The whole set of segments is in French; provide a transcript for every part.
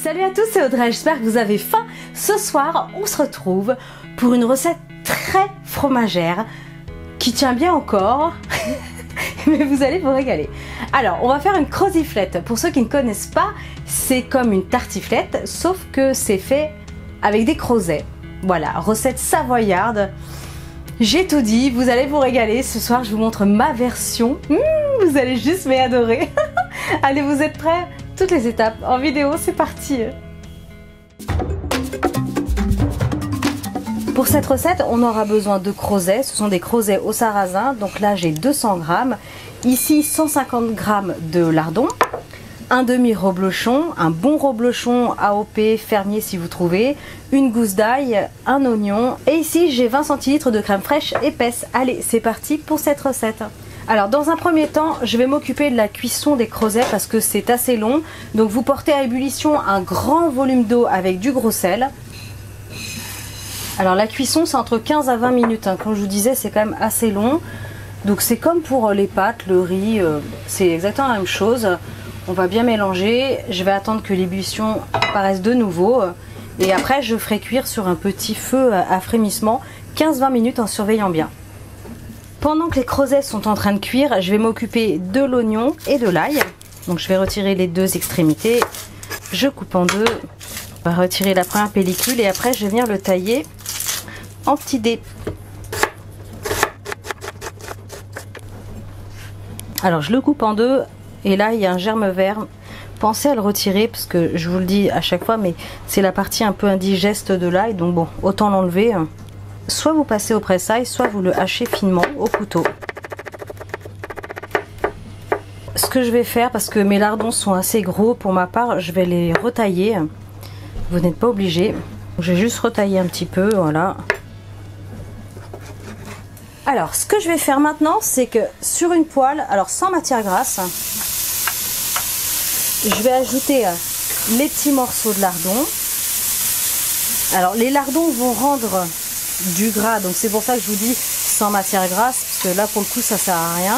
Salut à tous, c'est Audrey, j'espère que vous avez faim. Ce soir, on se retrouve pour une recette très fromagère qui tient bien encore, mais vous allez vous régaler. Alors, on va faire une croziflette. Pour ceux qui ne connaissent pas, c'est comme une tartiflette, sauf que c'est fait avec des crozets. Voilà, recette savoyarde. J'ai tout dit, vous allez vous régaler. Ce soir, je vous montre ma version. Vous allez juste m'adorer. Allez, vous êtes prêts? Toutes les étapes en vidéo, c'est parti. Pour cette recette, on aura besoin de crozets. Ce sont des crozets au sarrasin. Donc là, j'ai 200 grammes. Ici, 150 grammes de lardons. Un demi-reblochon, un bon reblochon AOP fermier si vous trouvez, une gousse d'ail, un oignon. Et ici, j'ai 20 centilitres de crème fraîche épaisse. Allez, c'est parti pour cette recette. Alors dans un premier temps, je vais m'occuper de la cuisson des crozets parce que c'est assez long. Donc vous portez à ébullition un grand volume d'eau avec du gros sel. Alors la cuisson c'est entre 15 à 20 minutes. Comme je vous disais, c'est quand même assez long. Donc c'est comme pour les pâtes, le riz, c'est exactement la même chose. On va bien mélanger. Je vais attendre que l'ébullition apparaisse de nouveau. Et après je ferai cuire sur un petit feu à frémissement 15-20 minutes en surveillant bien. Pendant que les crozets sont en train de cuire, je vais m'occuper de l'oignon et de l'ail. Donc je vais retirer les deux extrémités. Je coupe en deux. On va retirer la première pellicule et après je vais venir le tailler en petits dés. Alors je le coupe en deux et là il y a un germe vert. Pensez à le retirer parce que je vous le dis à chaque fois, mais c'est la partie un peu indigeste de l'ail. Donc bon, autant l'enlever. Soit vous passez au presse-ail, soit vous le hachez finement au couteau. Ce que je vais faire, parce que mes lardons sont assez gros pour ma part, je vais les retailler. Vous n'êtes pas obligé. Je vais juste retailler un petit peu, voilà. Alors, ce que je vais faire maintenant, c'est que sur une poêle, alors sans matière grasse, je vais ajouter les petits morceaux de lardons. Alors, les lardons vont rendre du gras, donc c'est pour ça que je vous dis sans matière grasse, parce que là pour le coup ça sert à rien.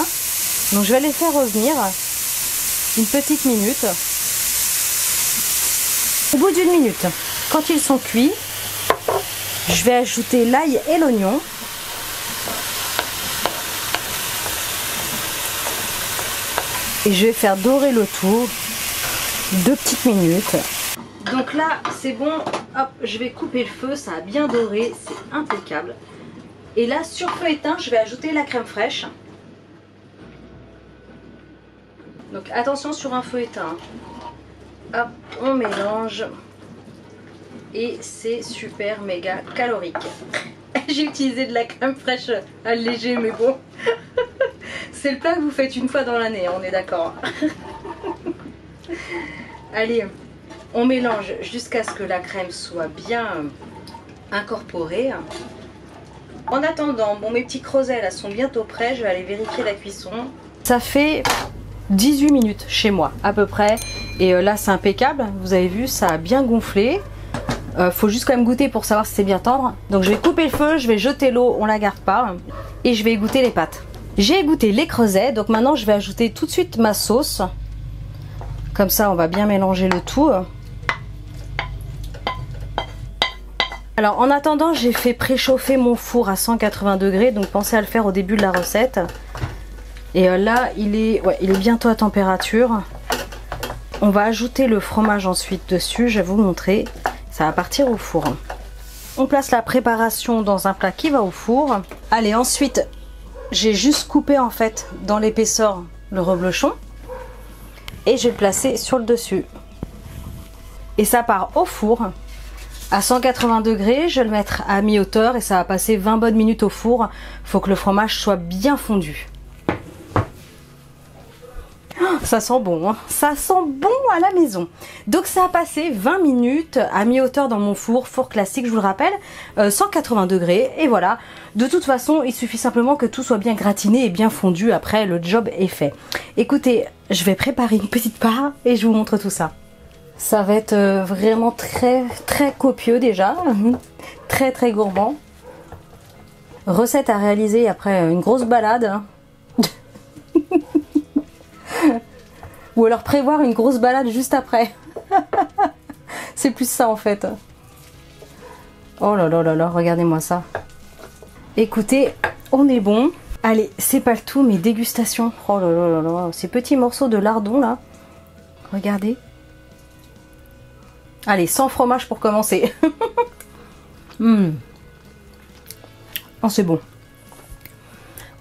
Donc je vais les faire revenir une petite minute. Au bout d'une minute, quand ils sont cuits, je vais ajouter l'ail et l'oignon. Et je vais faire dorer le tout 2 petites minutes. Donc là c'est bon, hop, je vais couper le feu, ça a bien doré, c'est impeccable. Et là sur feu éteint, je vais ajouter la crème fraîche. Donc attention sur un feu éteint. Hop, on mélange. Et c'est super méga calorique. J'ai utilisé de la crème fraîche allégée, mais bon. C'est le plat que vous faites une fois dans l'année, on est d'accord. Allez. On mélange jusqu'à ce que la crème soit bien incorporée. En attendant, bon, mes petits crozets là sont bientôt prêts. Je vais aller vérifier la cuisson. Ça fait 18 minutes chez moi à peu près. Et là c'est impeccable. Vous avez vu, ça a bien gonflé. Faut juste quand même goûter pour savoir si c'est bien tendre. Donc je vais couper le feu, je vais jeter l'eau, on la garde pas. Et je vais égoutter les pâtes. J'ai égoutté les crozets. Donc maintenant je vais ajouter tout de suite ma sauce. Comme ça on va bien mélanger le tout. Alors en attendant, j'ai fait préchauffer mon four à 180 degrés, donc pensez à le faire au début de la recette. Et là, il est bientôt à température. On va ajouter le fromage ensuite dessus, je vais vous montrer. Ça va partir au four. On place la préparation dans un plat qui va au four. Allez, ensuite, j'ai juste coupé en fait dans l'épaisseur le reblochon. Et je vais le placer sur le dessus. Et ça part au four. À 180 degrés, je vais le mettre à mi-hauteur et ça va passer 20 bonnes minutes au four. Il faut que le fromage soit bien fondu. Oh, ça sent bon, hein. Ça sent bon à la maison. Donc ça a passé 20 minutes à mi-hauteur dans mon four classique, je vous le rappelle, 180 degrés. Et voilà, de toute façon, il suffit simplement que tout soit bien gratiné et bien fondu. Après, le job est fait. Écoutez, je vais préparer une petite part et je vous montre tout ça. Ça va être vraiment très copieux déjà, très gourmand. Recette à réaliser après une grosse balade. Ou alors prévoir une grosse balade juste après. C'est plus ça en fait. Oh là là là là, regardez-moi ça. Écoutez, on est bon. Allez, c'est pas le tout, mais dégustation. Oh là là là là, ces petits morceaux de lardon là. Regardez. Allez, sans fromage pour commencer. Oh, c'est bon.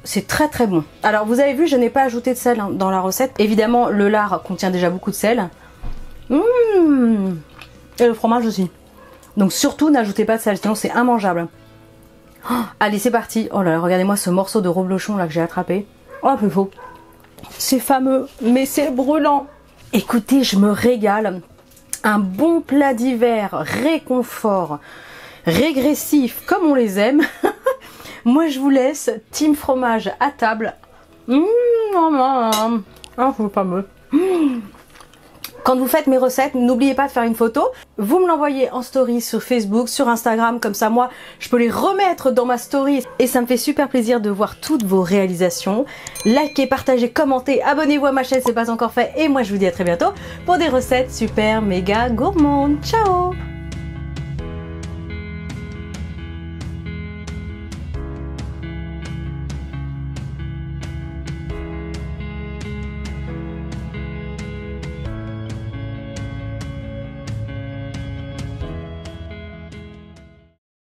C'est très très bon. Alors vous avez vu, je n'ai pas ajouté de sel dans la recette. Évidemment, le lard contient déjà beaucoup de sel. Et le fromage aussi. Donc surtout, n'ajoutez pas de sel, sinon c'est immangeable. Oh, allez, c'est parti. Oh là là, regardez-moi ce morceau de reblochon là que j'ai attrapé. Oh, plus faux. C'est fameux, mais c'est brûlant. Écoutez, je me régale. Un bon plat d'hiver, réconfort, régressif, comme on les aime. Moi, je vous laisse, team fromage à table. C'est fameux. Quand vous faites mes recettes, n'oubliez pas de faire une photo. Vous me l'envoyez en story sur Facebook, sur Instagram, comme ça moi je peux les remettre dans ma story. Et ça me fait super plaisir de voir toutes vos réalisations. Likez, partagez, commentez, abonnez-vous à ma chaîne si ce n'est pas encore fait. Et moi je vous dis à très bientôt pour des recettes super méga gourmandes. Ciao!